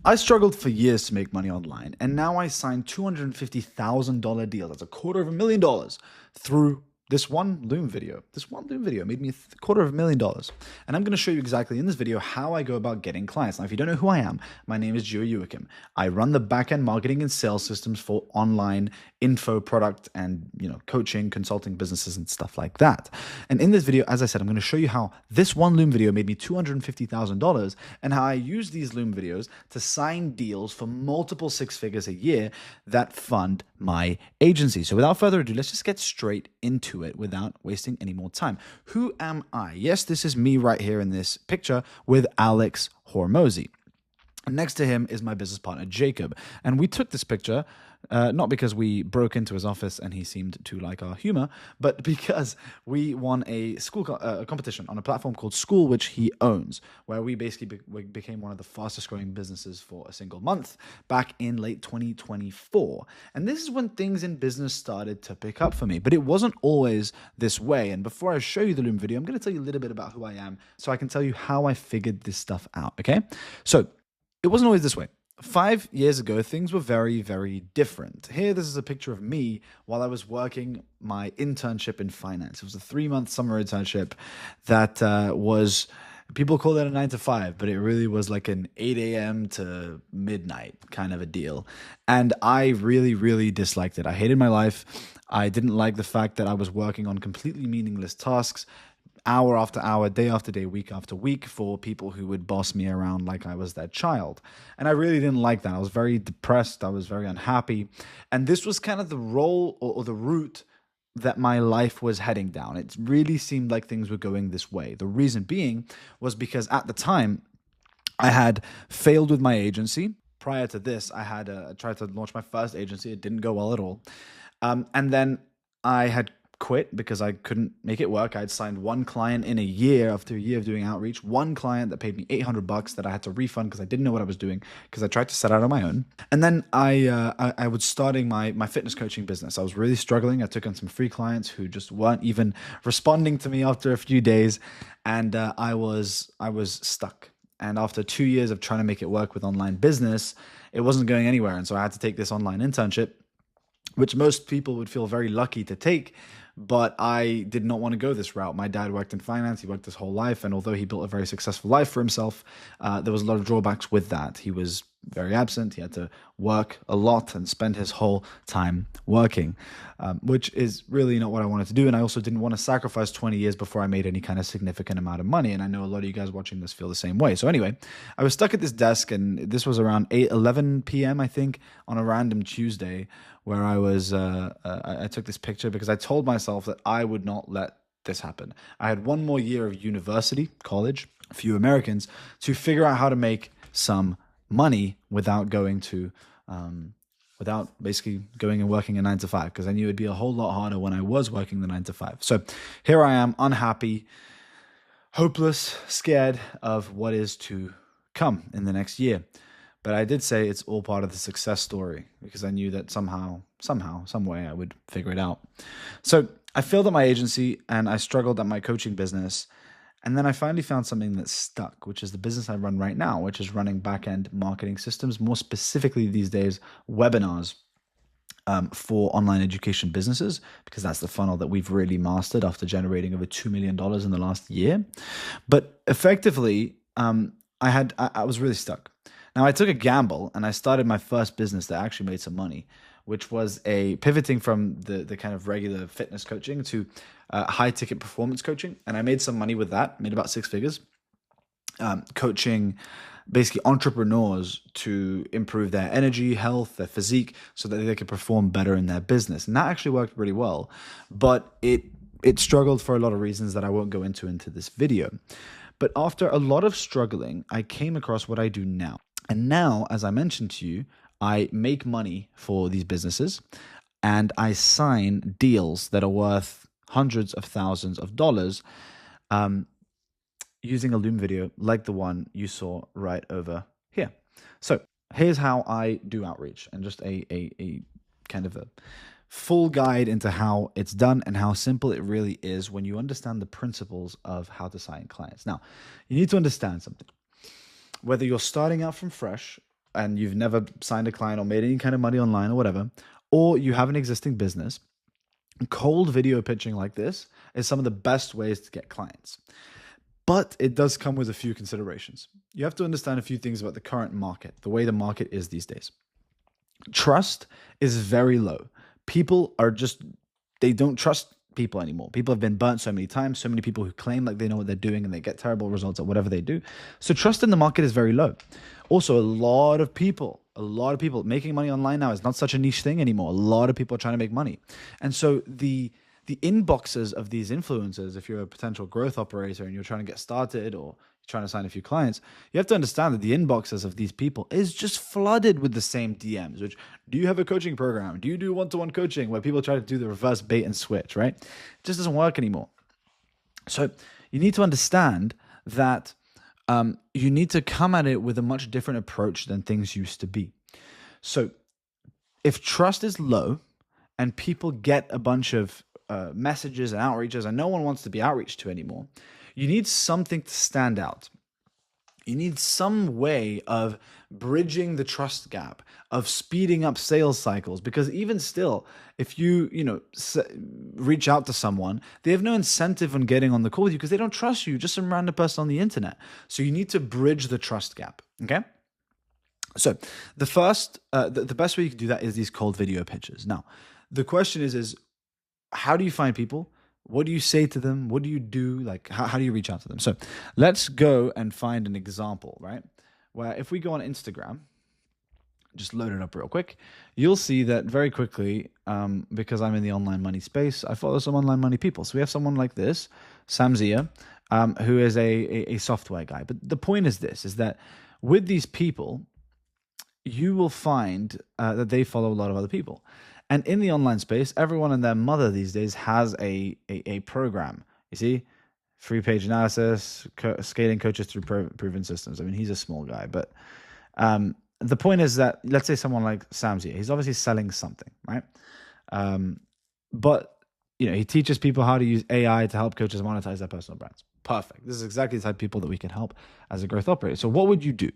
I struggled for years to make money online, and now I signed $250,000 deals. That's $250,000 through this one Loom video. This one Loom video made me $250,000. And I'm going to show you exactly in this video how I go about getting clients. Now, if you don't know who I am, my name is Joe Youakim. I run the backend marketing and sales systems for online info, product, and coaching, consulting businesses and stuff like that. And in this video, as I said, I'm going to show you how this one Loom video made me $250,000 and how I use these Loom videos to sign deals for multiple six figures a year that fund my agency. So without further ado, let's just get straight into it without wasting any more time. Who am I? Yes, this is me right here in this picture with Alex Hormozi. Next to him is my business partner, Jacob. And we took this picture not because we broke into his office and he seemed to like our humor, but because we won a school competition on a platform called School, which he owns, where we basically became one of the fastest growing businesses for a single month back in late 2024. And this is when things in business started to pick up for me, but it wasn't always this way. And before I show you the Loom video, I'm going to tell you a little bit about who I am so I can tell you how I figured this stuff out, okay? So it wasn't always this way. 5 years ago, things were very, very different. Here, this is a picture of me while I was working my internship in finance. It was a 3-month summer internship that was, people call it a 9 to 5, but it really was like an 8 a.m. to midnight kind of a deal. And I really, really disliked it. I hated my life. I didn't like the fact that I was working on completely meaningless tasks, hour after hour, day after day, week after week, for people who would boss me around like I was their child. And I really didn't like that. I was very depressed. I was very unhappy. And this was kind of the role or the route that my life was heading down. It really seemed like things were going this way. The reason being was because at the time, I had failed with my agency. Prior to this, I had tried to launch my first agency. It didn't go well at all. And then I had quit because I couldn't make it work. I had signed one client in a year after a year of doing outreach, one client that paid me $800 that I had to refund because I didn't know what I was doing because I tried to set out on my own. And then I was starting my fitness coaching business. I was really struggling. I took on some free clients who just weren't even responding to me after a few days, and I was stuck. And after 2 years of trying to make it work with online business, it wasn't going anywhere. And so I had to take this online internship, which most people would feel very lucky to take. But I did not want to go this route. My dad worked in finance. He worked his whole life. And although he built a very successful life for himself, there was a lot of drawbacks with that. He was very absent. He had to work a lot and spend his whole time working, which is really not what I wanted to do. And I also didn't want to sacrifice 20 years before I made any kind of significant amount of money. And I know a lot of you guys watching this feel the same way. So anyway, I was stuck at this desk, and this was around 11 p.m., I think, on a random Tuesday, where I was, I took this picture because I told myself that I would not let this happen. I had one more year of university, college, a few Americans, to figure out how to make some money without going to, without basically going and working a 9 to 5, because I knew it'd be a whole lot harder when I was working the 9 to 5. So here I am, unhappy, hopeless, scared of what is to come in the next year. But I did say it's all part of the success story because I knew that somehow, some way I would figure it out. So I failed at my agency and I struggled at my coaching business. And then I finally found something that stuck, which is the business I run right now, which is running back-end marketing systems, more specifically these days, webinars for online education businesses, because that's the funnel that we've really mastered after generating over $2 million in the last year. But effectively, I was really stuck. Now, I took a gamble and I started my first business that actually made some money, which was a pivoting from the kind of regular fitness coaching to high ticket performance coaching. And I made some money with that, made about 6 figures, coaching basically entrepreneurs to improve their energy, health, their physique, so that they could perform better in their business. And that actually worked really well, but it struggled for a lot of reasons that I won't go into this video. But after a lot of struggling, I came across what I do now. And now, as I mentioned to you, I make money for these businesses and I sign deals that are worth hundreds of thousands of dollars using a Loom video like the one you saw right over here. So here's how I do outreach, and just a kind of a full guide into how it's done and how simple it really is when you understand the principles of how to sign clients. Now, you need to understand something. Whether you're starting out from fresh and you've never signed a client or made any kind of money online or whatever, or you have an existing business, cold video pitching like this is some of the best ways to get clients. But it does come with a few considerations. You have to understand a few things about the current market, the way the market is these days. Trust is very low. People are just, they don't trust people anymore. People have been burnt so many times, so many people who claim like they know what they're doing and they get terrible results at whatever they do. So trust in the market is very low. Also, a lot of people making money online now is not such a niche thing anymore. A lot of people are trying to make money. And so the inboxes of these influencers, if you're a potential growth operator and you're trying to get started or trying to sign a few clients, you have to understand that the inboxes of these people is just flooded with the same DMs, which, do you have a coaching program? Do you do one-to-one coaching? Where people try to do the reverse bait and switch, right? It just doesn't work anymore. So you need to understand that you need to come at it with a much different approach than things used to be. So if trust is low and people get a bunch of messages and outreaches and no one wants to be outreached to anymore, you need something to stand out. You need some way of bridging the trust gap, of speeding up sales cycles, because even still, if you reach out to someone, they have no incentive on getting on the call with you because they don't trust you, just some random person on the internet. So you need to bridge the trust gap, okay? So the first, the best way you can do that is these cold video pitches. Now, the question is how do you find people? What do you say to them? What do you do? Like, how do you reach out to them? So let's go and find an example, right? Where if we go on Instagram, just load it up real quick, you'll see that very quickly, because I'm in the online money space, I follow some online money people. So we have someone like this, Sam Zia, who is a software guy. But the point is this, is that with these people, you will find that they follow a lot of other people. And in the online space, everyone and their mother these days has a program. You see, 3-page analysis, scaling coaches through proven systems. I mean, he's a small guy, but the point is that, let's say someone like Sam Zia, he's obviously selling something, right? But he teaches people how to use AI to help coaches monetize their personal brands. Perfect. This is exactly the type of people that we can help as a growth operator. So what would you do?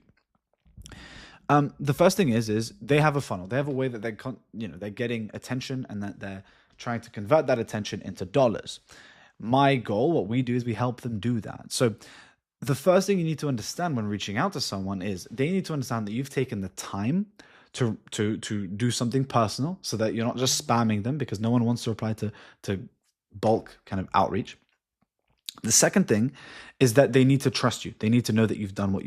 The first thing is they have a funnel. They have a way that they're getting attention and that they're trying to convert that attention into dollars. My goal, what we do is we help them do that. So the first thing you need to understand when reaching out to someone is they need to understand that you've taken the time to do something personal so that you're not just spamming them, because no one wants to reply to bulk kind of outreach. The second thing is that they need to trust you. They need to know that you've done what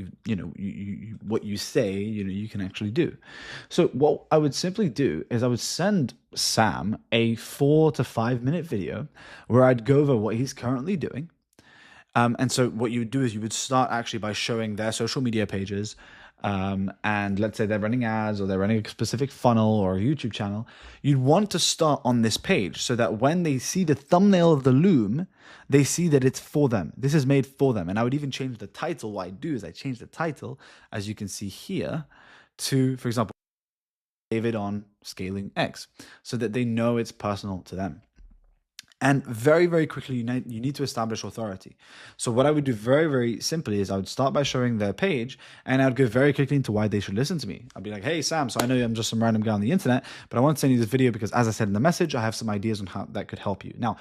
what you say, you can actually do. So what I would simply do is I would send Sam a 4 to 5 minute video where I'd go over what he's currently doing. And so what you would do is you would start actually by showing their social media pages. And let's say they're running ads or they're running a specific funnel or a YouTube channel. You'd want to start on this page so that when they see the thumbnail of the Loom, they see that it's for them. This is made for them. And I would even change the title. What I do is I change the title, as you can see here, to, for example, David on Scaling X, so that they know it's personal to them. And very, very quickly, you need to establish authority. So what I would do very, very simply is I would start by showing their page, and I would go very quickly into why they should listen to me. I'd be like, hey, Sam, so I know I'm just some random guy on the internet, but I want to send you this video because, as I said in the message, I have some ideas on how that could help you. Now,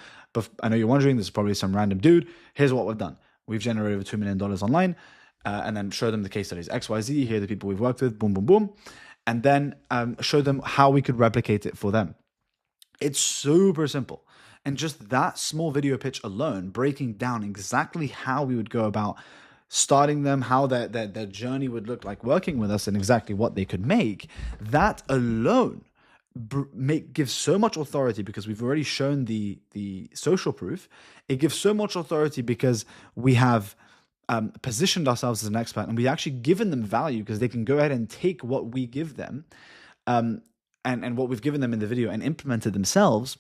I know you're wondering, this is probably some random dude. Here's what we've done. We've generated over $2 million online, and then show them the case studies. XYZ, here are the people we've worked with, boom, boom, boom. And then show them how we could replicate it for them. It's super simple. And just that small video pitch alone, breaking down exactly how we would go about starting them, how their journey would look like working with us, and exactly what they could make, that alone gives so much authority, because we've already shown the social proof. It gives so much authority because we have positioned ourselves as an expert, and we actually given them value, because they can go ahead and take what we give them and what we've given them in the video and implement it themselves.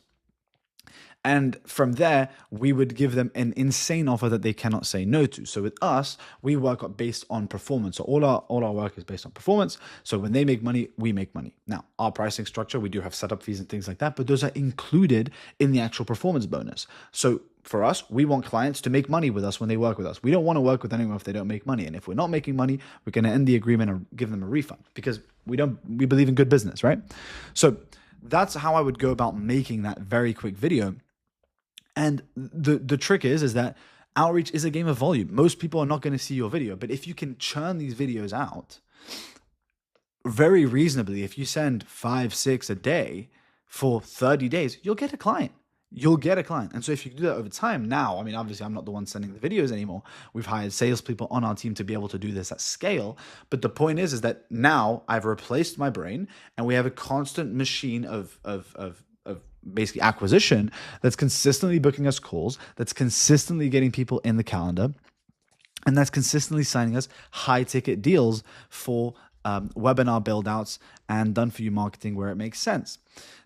And from there, we would give them an insane offer that they cannot say no to. So with us, we work based on performance. So all our work is based on performance. So when they make money, we make money. Now, our pricing structure, we do have setup fees and things like that, but those are included in the actual performance bonus. So for us, we want clients to make money with us when they work with us. We don't want to work with anyone if they don't make money. And if we're not making money, we're going to end the agreement or give them a refund, because we believe in good business, right? So that's how I would go about making that very quick video. And the trick is that outreach is a game of volume. Most people are not going to see your video, but if you can churn these videos out very reasonably, if you send 5, 6 a day for 30 days, you'll get a client. You'll get a client. And so if you do that over time, now, I mean, obviously I'm not the one sending the videos anymore. We've hired salespeople on our team to be able to do this at scale. But the point is that now I've replaced my brain and we have a constant machine of basically acquisition that's consistently booking us calls, that's consistently getting people in the calendar, and that's consistently signing us high ticket deals for webinar build outs and done for you marketing where it makes sense.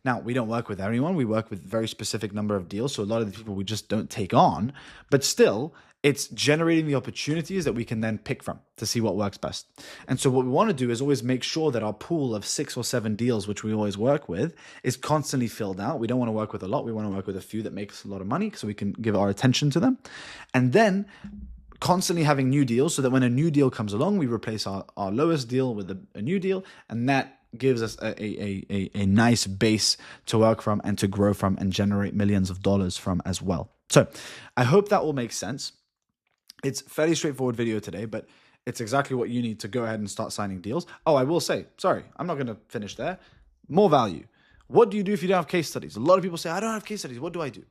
Now, we don't work with everyone. We work with a very specific number of deals. So a lot of the people we just don't take on, but still it's generating the opportunities that we can then pick from to see what works best. And so what we want to do is always make sure that our pool of 6 or 7 deals, which we always work with, is constantly filled out. We don't want to work with a lot. We want to work with a few that makes a lot of money so we can give our attention to them. And then constantly having new deals so that when a new deal comes along, we replace our lowest deal with a new deal. And that gives us a nice base to work from and to grow from and generate millions of dollars from as well. So I hope that all makes sense. It's a fairly straightforward video today, but it's exactly what you need to go ahead and start signing deals. Oh, I will say, sorry, I'm not going to finish there. More value. What do you do if you don't have case studies? A lot of people say, I don't have case studies. What do I do?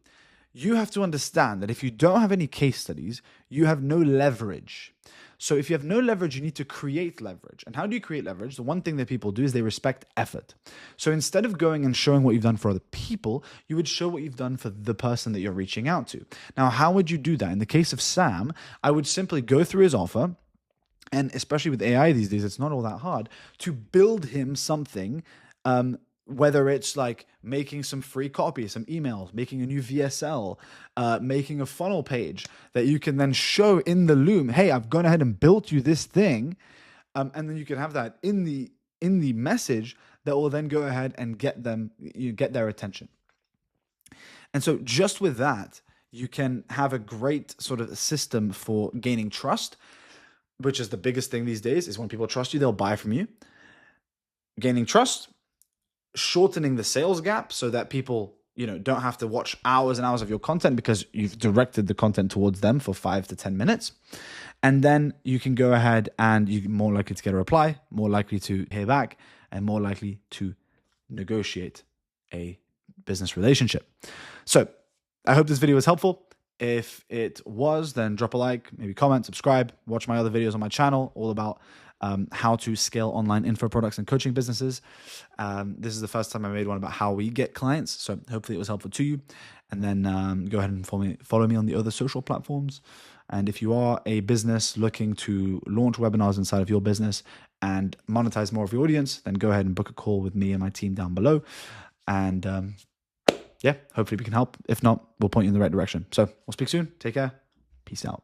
You have to understand that if you don't have any case studies, you have no leverage. So if you have no leverage, you need to create leverage. And how do you create leverage? The one thing that people do is they respect effort. So instead of going and showing what you've done for other people, you would show what you've done for the person that you're reaching out to. Now, how would you do that? In the case of Sam, I would simply go through his offer, and especially with AI these days, it's not all that hard, to build him something, whether it's like making some free copy, some emails, making a new VSL, making a funnel page that you can then show in the Loom, hey, I've gone ahead and built you this thing. And then you can have that in the message that will then go ahead and get their attention. And so just with that, you can have a great sort of system for gaining trust, which is the biggest thing these days. Is when people trust you, they'll buy from you. Gaining trust, shortening the sales gap so that people, don't have to watch hours and hours of your content because you've directed the content towards them for 5 to 10 minutes. And then you can go ahead and you're more likely to get a reply, more likely to hear back, and more likely to negotiate a business relationship. So I hope this video was helpful. If it was, then drop a like, maybe comment, subscribe, watch my other videos on my channel, all about how to scale online info products and coaching businesses. This is the first time I made one about how we get clients. So hopefully it was helpful to you. And then go ahead and follow me on the other social platforms. And if you are a business looking to launch webinars inside of your business and monetize more of your audience, then go ahead and book a call with me and my team down below. And hopefully we can help. If not, we'll point you in the right direction. So we'll speak soon. Take care. Peace out.